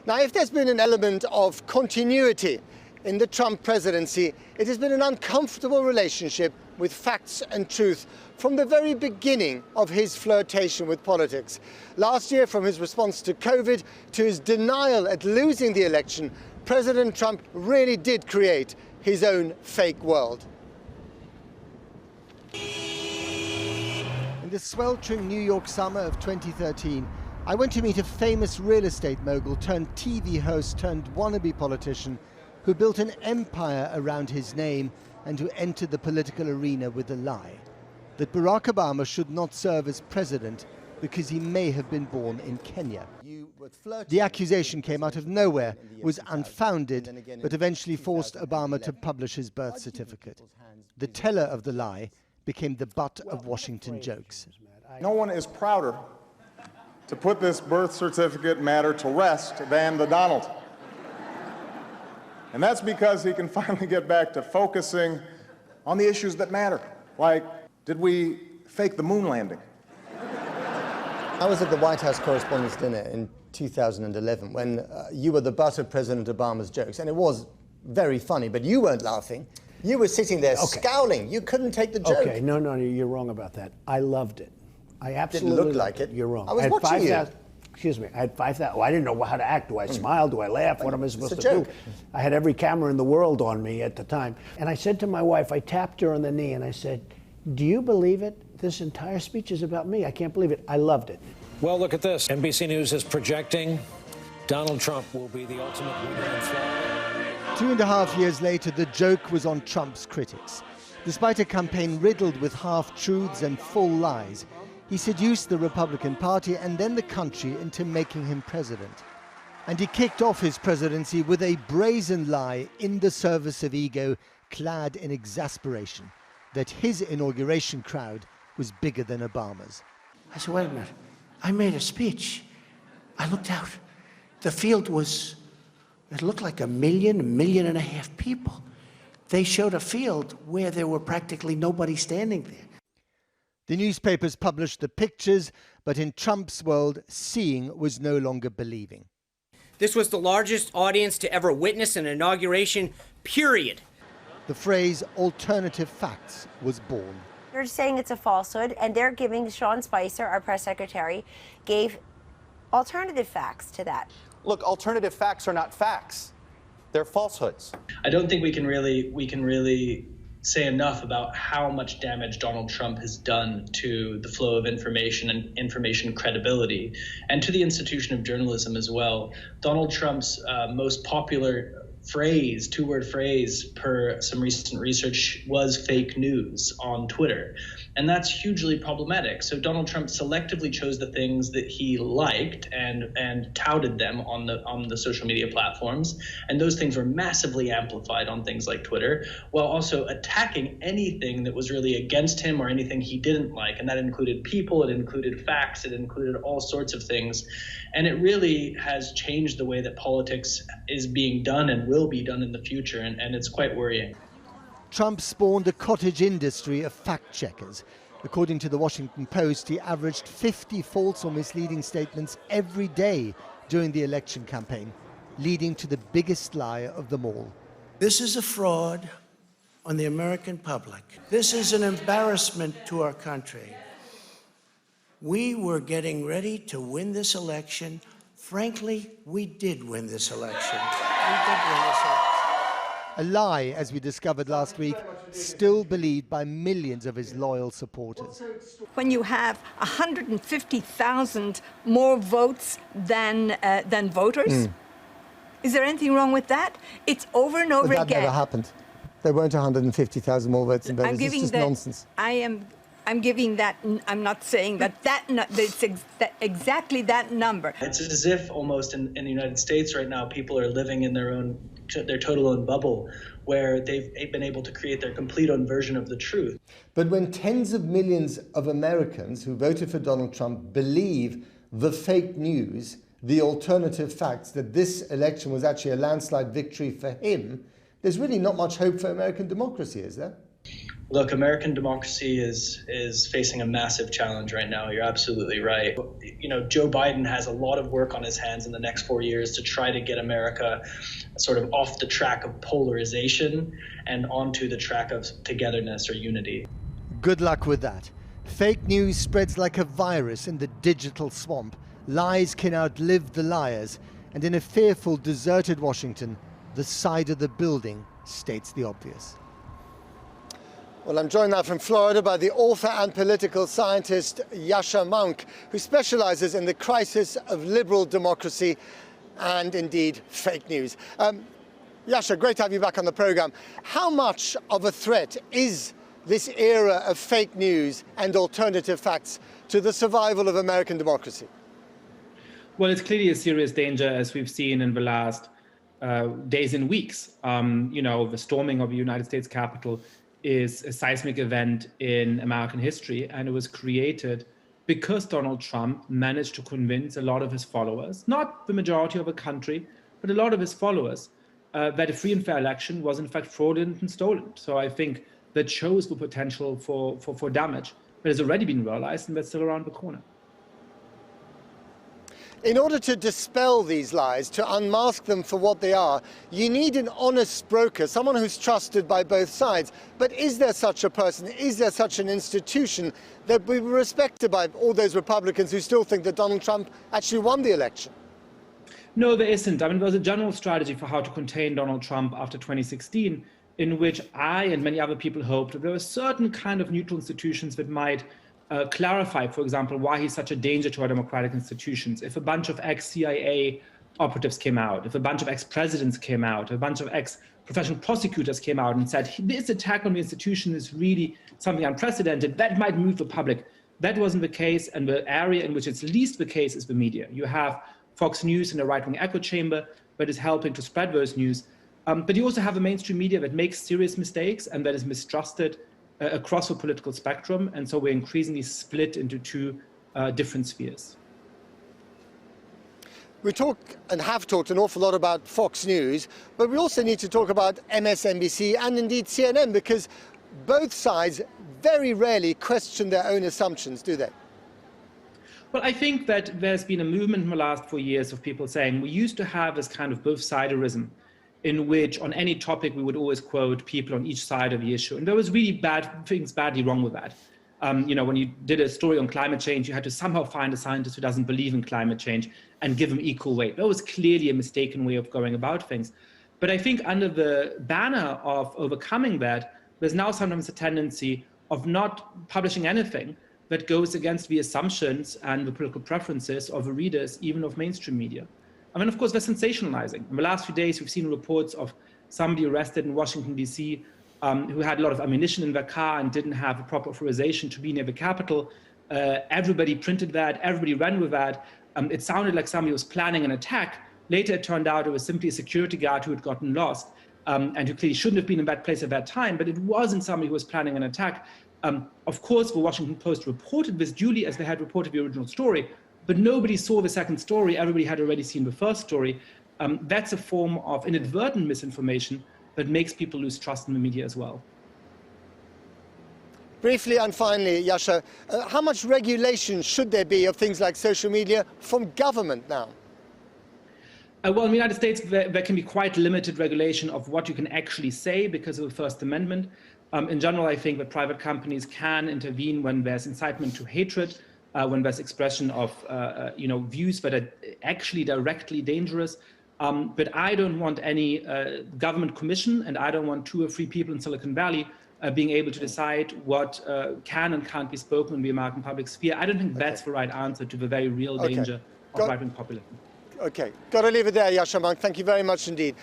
Now, if there's been an element of continuity in the Trump presidency, it has been an uncomfortable relationship with facts and truth from the very beginning of his flirtation with politics. Last year, from his response to COVID to his denial at losing the election, President Trump really did create his own fake world. In the sweltering New York summer of 2013, I went to meet a famous real estate mogul turned TV host turned wannabe politician who built an empire around his name and who entered the political arena with a lie: that Barack Obama should not serve as president because he may have been born in Kenya. The accusation came out of nowhere, was unfounded, but eventually forced Obama to publish his birth certificate. The teller of the lie became the butt of Washington jokes. No one is prouder to put this birth certificate matter to rest than the Donald. And that's because he can finally get back to focusing on the issues that matter. Like, did we fake the moon landing? I was at the White House Correspondents' Dinner in 2011 when you were the butt of President Obama's jokes, and it was very funny, but you weren't laughing. You were sitting there scowling. You couldn't take the joke. Okay, no, you're wrong about that. I loved it. I absolutely didn't look like it. You're wrong. I was watching you. Excuse me, I had 5,000. Well, I didn't know how to act. Do I smile? Do I laugh? What am I supposed to do? I had every camera in the world on me at the time. And I said to my wife, I tapped her on the knee and I said, do you believe it? This entire speech is about me. I can't believe it. I loved it. Well, look at this. NBC News is projecting Donald Trump will be the ultimate winner in Florida. 2.5 years later, the joke was on Trump's critics. Despite a campaign riddled with half-truths and full lies, he seduced the Republican Party and then the country into making him president. And he kicked off his presidency with a brazen lie in the service of ego, clad in exasperation, that his inauguration crowd was bigger than Obama's. I said, wait a minute. I made a speech. I looked out. The field it looked like 1 million, 1.5 million people. They showed a field where there were practically nobody standing there. The newspapers published the pictures, but in Trump's world, seeing was no longer believing. This was the largest audience to ever witness an inauguration, period. The phrase alternative facts was born. They're saying it's a falsehood, and they're giving Sean Spicer, our press secretary, gave alternative facts to that. Look, alternative facts are not facts. They're falsehoods. I don't think we can really say enough about how much damage Donald Trump has done to the flow of information and information credibility, and to the institution of journalism as well. Donald Trump's most popular phrase, two-word phrase per some recent research, was fake news on Twitter. And that's hugely problematic. So Donald Trump selectively chose the things that he liked and touted them on the social media platforms. And those things were massively amplified on things like Twitter, while also attacking anything that was really against him or anything he didn't like. And that included people, it included facts, it included all sorts of things. And it really has changed the way that politics is being done and will be done in the future, and it's quite worrying. Trump spawned a cottage industry of fact-checkers. According to the Washington Post, he averaged 50 false or misleading statements every day during the election campaign, leading to the biggest lie of them all. This is a fraud on the American public. This is an embarrassment to our country. We were getting ready to win this election. Frankly, we did win this election. A lie, as we discovered last week, still believed by millions of his loyal supporters. When you have 150,000 more votes than voters, is there anything wrong with that? It's over and over again. That never happened. There weren't 150,000 more votes in voters. It's just nonsense. I'm giving that. I'm not saying that it's exactly that number. It's as if almost in the United States right now, people are living in their total own bubble, where they've been able to create their complete own version of the truth. But when tens of millions of Americans who voted for Donald Trump believe the fake news, the alternative facts, that this election was actually a landslide victory for him, there's really not much hope for American democracy, is there? Look, American democracy is facing a massive challenge right now. You're absolutely right. You know, Joe Biden has a lot of work on his hands in the next 4 years to try to get America sort of off the track of polarization and onto the track of togetherness or unity. Good luck with that. Fake news spreads like a virus in the digital swamp. Lies can outlive the liars. And in a fearful, deserted Washington, the side of the building states the obvious. Well, I'm joined now from Florida by the author and political scientist Yascha Mounk, who specializes in the crisis of liberal democracy and indeed fake news. Yascha, great to have you back on the program. How much of a threat is this era of fake news and alternative facts to the survival of American democracy? Well, it's clearly a serious danger, as we've seen in the last days and weeks. You know, the storming of the United States Capitol is a seismic event in American history, and it was created because Donald Trump managed to convince a lot of his followers, not the majority of the country, but a lot of his followers, that a free and fair election was in fact fraudulent and stolen. So I think that shows the potential for damage that has already been realized and that's still around the corner. In order to dispel these lies, to unmask them for what they are, you need an honest broker, someone who's trusted by both sides. But is there such a person? Is there such an institution that will be respected by all those Republicans who still think that Donald Trump actually won the election? No, there isn't. I mean, there's a general strategy for how to contain Donald Trump after 2016, in which I and many other people hoped that there were certain kind of neutral institutions that might clarify, for example, why he's such a danger to our democratic institutions. If a bunch of ex-CIA operatives came out, if a bunch of ex-presidents came out, if a bunch of ex-professional prosecutors came out and said, this attack on the institution is really something unprecedented, that might move the public. That wasn't the case, and the area in which it's least the case is the media. You have Fox News in a right-wing echo chamber that is helping to spread those news. But you also have a mainstream media that makes serious mistakes and that is mistrusted across the political spectrum, and so we're increasingly split into two different spheres. We talk and have talked an awful lot about Fox News, but we also need to talk about MSNBC and indeed CNN, because both sides very rarely question their own assumptions, do they? Well, I think that there's been a movement in the last 4 years of people saying we used to have this kind of both-siderism, in which on any topic we would always quote people on each side of the issue. And there was really bad things badly wrong with that. You know, when you did a story on climate change, you had to somehow find a scientist who doesn't believe in climate change and give him equal weight. That was clearly a mistaken way of going about things. But I think under the banner of overcoming that, there's now sometimes a tendency of not publishing anything that goes against the assumptions and the political preferences of the readers, even of mainstream media. I mean, of course, they're sensationalizing. In the last few days, we've seen reports of somebody arrested in Washington, D.C., who had a lot of ammunition in their car and didn't have a proper authorization to be near the Capitol. Everybody printed that. Everybody ran with that. It sounded like somebody was planning an attack. Later, it turned out it was simply a security guard who had gotten lost and who clearly shouldn't have been in that place at that time. But it wasn't somebody who was planning an attack. Of course, the Washington Post reported this duly as they had reported the original story. But nobody saw the second story. Everybody had already seen the first story. That's a form of inadvertent misinformation that makes people lose trust in the media as well. Briefly and finally, Yascha, how much regulation should there be of things like social media from government now? Well, in the United States, there can be quite limited regulation of what you can actually say because of the First Amendment. In general, I think that private companies can intervene when there's incitement to hatred, when there's expression of views that are actually directly dangerous. But I don't want any government commission, and I don't want 2 or 3 people in Silicon Valley being able to decide what can and can't be spoken in the American public sphere. I don't think that's the right answer to the very real danger of right-wing populism. Okay, got to leave it there, Yascha Mounk. Thank you very much indeed.